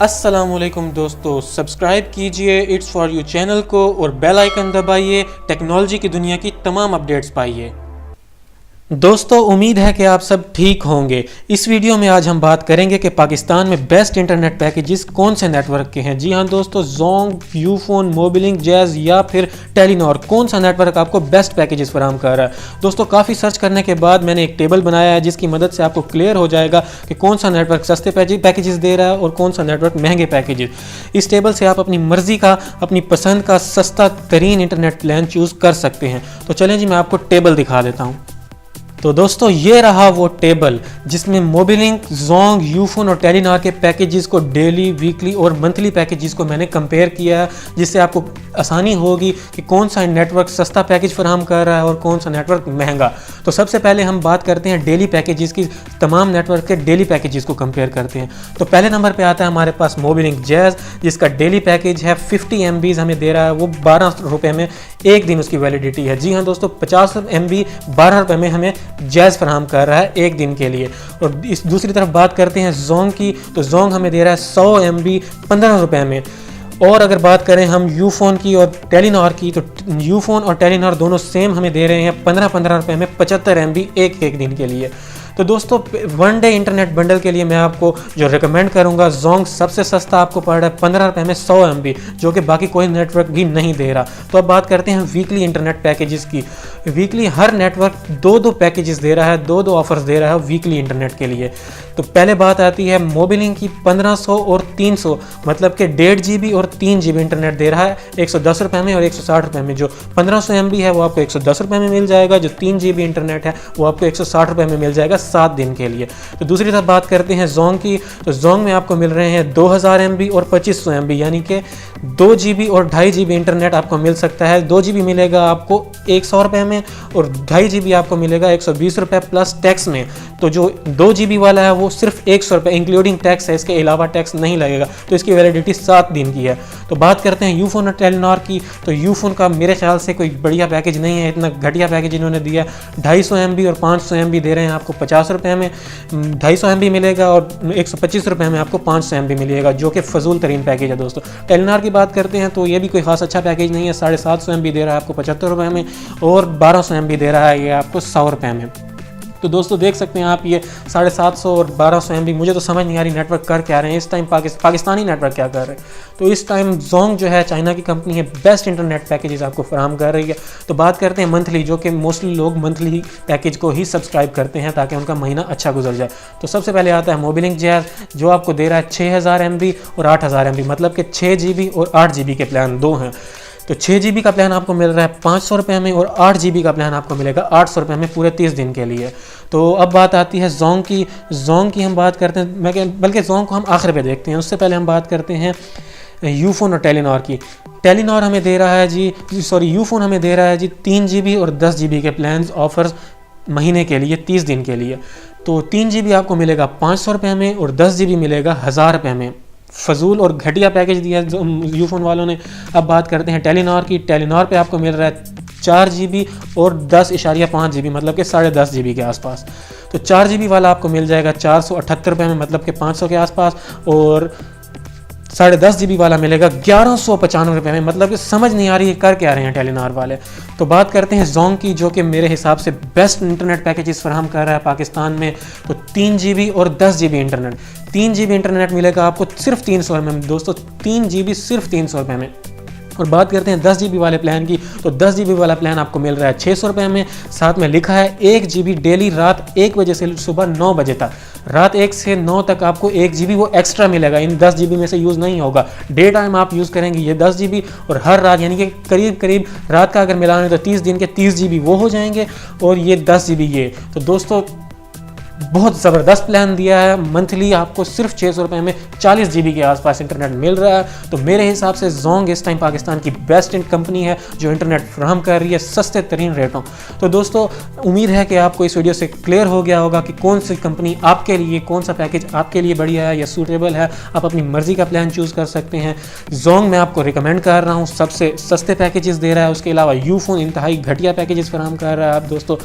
अस्सलामुअलैकुम दोस्तों, सब्सक्राइब कीजिए इट्स फॉर यू चैनल को और बेल आइकन दबाइए। टेक्नोलॉजी की दुनिया की तमाम अपडेट्स पाइए। दोस्तों, उम्मीद है कि आप सब ठीक होंगे। इस वीडियो में आज हम बात करेंगे कि पाकिस्तान में बेस्ट इंटरनेट पैकेजेस कौन से नेटवर्क के हैं। जी हाँ दोस्तों, जोंग, यूफोन, मोबिलिंक, जैज़ या फिर टेलीनॉर, कौन सा नेटवर्क आपको बेस्ट पैकेजेस फराहम कर रहा है। दोस्तों, काफ़ी सर्च करने के बाद मैंने एक टेबल बनाया है जिसकी मदद से आपको क्लियर हो जाएगा कि कौन सा नेटवर्क सस्ते पैकेजेस दे रहा है और कौन सा नेटवर्क महंगे पैकेजेस। इस टेबल से आप अपनी मर्जी का, अपनी पसंद का सस्ता तरीन इंटरनेट प्लान चूज़ कर सकते हैं। तो चलें जी, मैं आपको टेबल दिखा देता हूँ। तो दोस्तों, ये रहा वो टेबल जिसमें मोबिलिंक, जोंग, यूफोन और टेलीनॉर के पैकेजेस को डेली, वीकली और मंथली पैकेजेस को मैंने कंपेयर किया है, जिससे आपको आसानी होगी कि कौन सा नेटवर्क सस्ता पैकेज फराहम कर रहा है और कौन सा नेटवर्क महंगा। तो सबसे पहले हम बात करते हैं डेली पैकेजेस की। तमाम नेटवर्क के डेली पैकेजेस को कंपेयर करते हैं। तो पहले नंबर पर आता है हमारे पास मोबिलिंक जैज़, जिसका डेली पैकेज है 50 MB हमें दे रहा है। वो 12 रुपये में एक दिन उसकी वैलिडिटी है। जी हाँ दोस्तों, 50 MB 12 रुपये में हमें जैज़ फराहम कर रहा है एक दिन के लिए। और इस दूसरी तरफ बात करते हैं जोंग की, तो जोंग हमें दे रहा है 100 MB 15 रुपये में। और अगर बात करें हम यूफोन की और टेलीनॉर की, तो यूफोन और टेलीनॉर दोनों सेम हमें दे रहे हैं 15 रुपये में 75 MB एक दिन के लिए। तो दोस्तों, वन डे इंटरनेट बंडल के लिए मैं आपको जो रिकमेंड करूंगा, जोंग सबसे सस्ता आपको पड़ रहा है 15 रुपये में 100 MB, जो कि बाकी कोई नेटवर्क भी नहीं दे रहा। तो अब बात करते हैं वीकली इंटरनेट पैकेजेस की। वीकली हर नेटवर्क दो पैकेजेस दे रहा है, दो ऑफर्स दे रहा है वीकली इंटरनेट के लिए। तो पहले बात आती है मोबिलिंक की, 1500 और 300, मतलब कि 1.5 GB और 3 GB इंटरनेट दे रहा है 110 रुपये में और 160 रुपये में। जो 1500 MB है वो आपको 110 रुपये में मिल जाएगा, जो 3 GB इंटरनेट है वो आपको 160 रुपये में मिल जाएगा 7 दिन के लिए। तो दूसरी तरफ बात करते हैं जोंग की, तो जोंग में आपको मिल रहे हैं 2000 MB और 2500 MB, यानी कि 2 GB और 2.5 GB इंटरनेट आपको मिल सकता है। 2 GB मिलेगा आपको 100 रुपये में और 2.5 GB आपको मिलेगा 120 रुपये प्लस टैक्स में। तो जो 2 GB वाला है वो सिर्फ 100 रुपये इंक्लूडिंग टैक्स है, इसके अलावा टैक्स नहीं लगेगा। तो इसकी वैलिडिटी 7 दिन की है। तो बात करते हैं यूफोन और टेलीनॉर की, तो यूफोन का मेरे ख्याल से कोई बढ़िया पैकेज नहीं है, इतना घटिया पैकेज इन्होंने दिया। 250 MB और 500 MB दे रहे हैं आपको 50 रुपये में, 250 MB मिलेगा और 125 रुपये में आपको 500 MB मिलेगा, जो कि फजूल तरीन पैकेज है दोस्तों। टेलीनॉर की बात करते हैं तो ये भी कोई खास अच्छा पैकेज नहीं है। 750 MB दे रहा है आपको 75 रुपये में और 1200 MB दे रहा है ये आपको 100 रुपये में। तो दोस्तों, देख सकते हैं आप, ये 750 और 1200 MB, मुझे तो समझ नहीं आ रही नेटवर्क कर क्या रहे हैं इस टाइम। पाकिस्तानी नेटवर्क क्या कर रहे हैं। तो इस टाइम जोंग जो है, चाइना की कंपनी है, बेस्ट इंटरनेट पैकेजेस आपको फराहम कर रही है। तो बात करते हैं मंथली, जो कि मोस्टली लोग मंथली पैकेज को ही सब्सक्राइब करते हैं ताकि उनका महीना अच्छा गुजर जाए। तो सबसे पहले आता है मोबिलिंक जैज़, जो आपको दे रहा है 6000 MB और 8000 MB, मतलब कि 6 GB और 8 GB के प्लान दो हैं। तो 6 GB का प्लान आपको मिल रहा है 500 रुपये में और 8 GB का प्लान आपको मिलेगा 800 रुपये में पूरे 30 दिन के लिए। तो अब बात आती है जोंग की। जोंग की हम बात करते हैं, बल्कि जोंग को हम आखिर पे देखते हैं, उससे पहले हम बात करते हैं यूफोन और टेलीनॉर की। टेलीनॉर हमें दे रहा है यूफोन हमें दे रहा है जी 3 GB और 10 GB के प्लान ऑफर्स महीने के लिए 30 दिन के लिए। तो 3 GB आपको मिलेगा 500 रुपये में और 10 GB मिलेगा 1000 रुपये में। फजूल और घटिया पैकेज दिया यूफोन वालों ने। अब बात करते हैं टेलीनॉर की। टेलीनॉर पे आपको मिल रहा है 4 GB और 10.5 GB, मतलब कि 10.5 GB के आसपास। तो 4 GB वाला आपको मिल जाएगा 478 रुपये में, मतलब कि 500 के आसपास, और 10.5 GB वाला मिलेगा 1195 रुपये में। मतलब कि समझ नहीं आ रही है कर क्या रहे हैं टेलीनॉर वाले। तो बात करते हैं जोंग की, जो कि मेरे हिसाब से बेस्ट इंटरनेट पैकेजेस फराहम कर रहा है पाकिस्तान में। तो 3 GB और 10 GB इंटरनेट, 3 GB इंटरनेट मिलेगा आपको सिर्फ 300 रुपये में दोस्तों, 3 GB सिर्फ 300 रुपये में। और बात करते हैं 10 GB वाले प्लान की, तो 10 GB वाला प्लान आपको मिल रहा है 600 रुपये में। साथ में लिखा है 1 GB डेली रात 1 बजे से सुबह 9 बजे तक, रात 1 से 9 तक आपको 1 GB वो एक्स्ट्रा मिलेगा। इन 10 GB में से यूज़ नहीं होगा, डे टाइम आप यूज़ करेंगे ये 10 GB, और हर रात यानी कि करीब रात का अगर मिलाने तो 30 दिन के 30 GB वो हो जाएंगे और ये 10 GB ये। तो दोस्तों, बहुत ज़बरदस्त प्लान दिया है। मंथली आपको सिर्फ 600 रुपये में 40 GB के आसपास इंटरनेट मिल रहा है। तो मेरे हिसाब से जोंग इस टाइम पाकिस्तान की बेस्ट कंपनी है जो इंटरनेट फ्राहम कर रही है सस्ते तरीन रेटों। तो दोस्तों, उम्मीद है कि आपको इस वीडियो से क्लियर हो गया होगा कि कौन सी कंपनी आपके लिए, कौन सा पैकेज आपके लिए बढ़िया है या सूटेबल है। आप अपनी मर्जी का प्लान चूज़ कर सकते हैं। जोंग मैं आपको रिकमेंड कर रहा हूँ, सबसे सस्ते पैकेजेस दे रहा है। उसके अलावा यूफोन इंतहाई घटिया पैकेजेस फराहम कर रहा है। आप दोस्तों,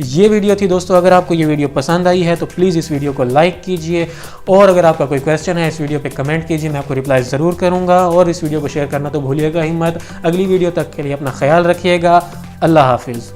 ये वीडियो थी दोस्तों, अगर आपको ये वीडियो पसंद आई है तो प्लीज़ इस वीडियो को लाइक कीजिए, और अगर आपका कोई क्वेश्चन है इस वीडियो पे कमेंट कीजिए, मैं आपको रिप्लाई ज़रूर करूँगा। और इस वीडियो को शेयर करना तो भूलिएगा ही मत। अगली वीडियो तक के लिए अपना ख्याल रखिएगा। अल्लाह हाफिज़।